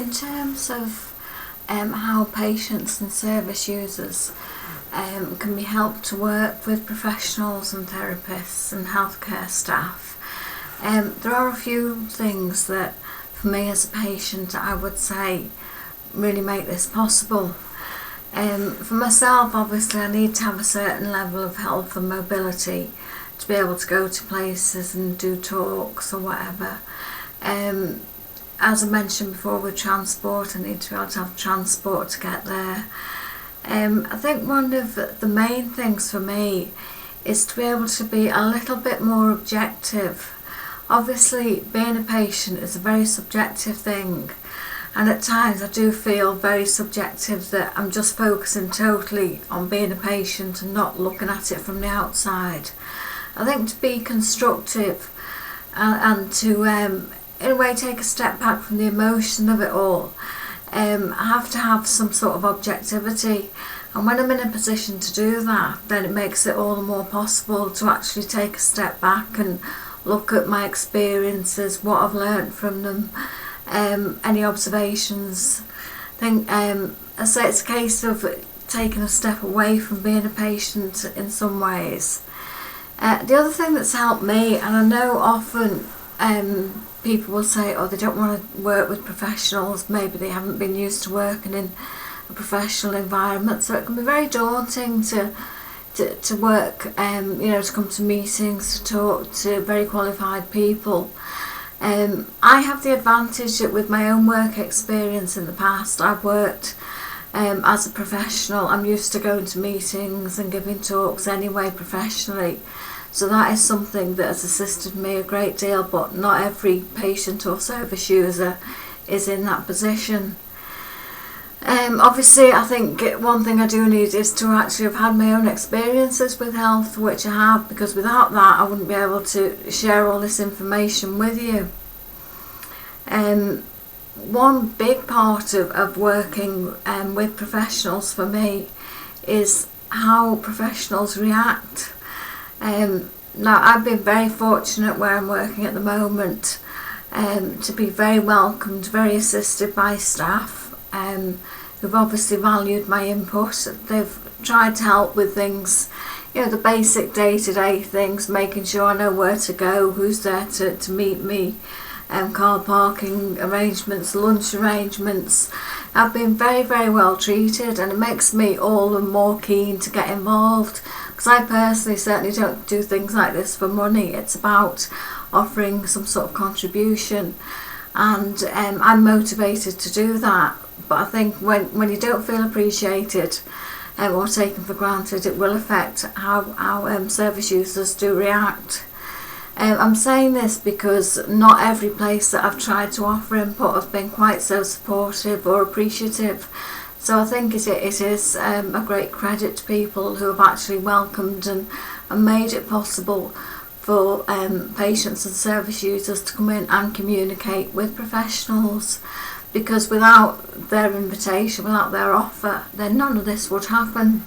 In terms of how patients and service users can be helped to work with professionals and therapists and healthcare staff, there are a few things that for me as a patient I would say really make this possible. For myself, obviously I need to have a certain level of health and mobility to be able to go to places and do talks or whatever. As I mentioned before with transport, I need to be able to have transport to get there. I think one of the main things for me is to be able to be a little bit more objective. Obviously being a patient is a very subjective thing, and at times I do feel very subjective that I'm just focusing totally on being a patient and not looking at it from the outside. I think to be constructive and to in a way take a step back from the emotion of it all, I have to have some sort of objectivity, and when I'm in a position to do that, then it makes it all the more possible to actually take a step back and look at my experiences, what I've learnt from them, any observations. I think I say it's a case of taking a step away from being a patient in some ways. The other thing that's helped me, and I know often people will say, oh, they don't want to work with professionals, maybe they haven't been used to working in a professional environment, so it can be very daunting to work, to come to meetings, to talk to very qualified people. I have the advantage that with my own work experience in the past, I've worked as a professional. I'm used to going to meetings and giving talks anyway professionally. So that is something that has assisted me a great deal, but not every patient or service user is in that position. Obviously I think one thing I do need is to actually have had my own experiences with health, which I have, because without that I wouldn't be able to share all this information with you. One big part of working with professionals for me is how professionals react. Now I've been very fortunate where I'm working at the moment to be very welcomed, very assisted by staff who've obviously valued my input. They've tried to help with things, the basic day-to-day things, making sure I know where to go, who's there to meet me, car parking arrangements, lunch arrangements. I've been very, very well treated, and it makes me all the more keen to get involved, because I personally certainly don't do things like this for money. It's about offering some sort of contribution, and I'm motivated to do that. But I think when you don't feel appreciated or taken for granted, it will affect how service users do react. I'm saying this because not every place that I've tried to offer input has been quite so supportive or appreciative. So I think it is a great credit to people who have actually welcomed and made it possible for patients and service users to come in and communicate with professionals, because without their invitation, without their offer, then none of this would happen.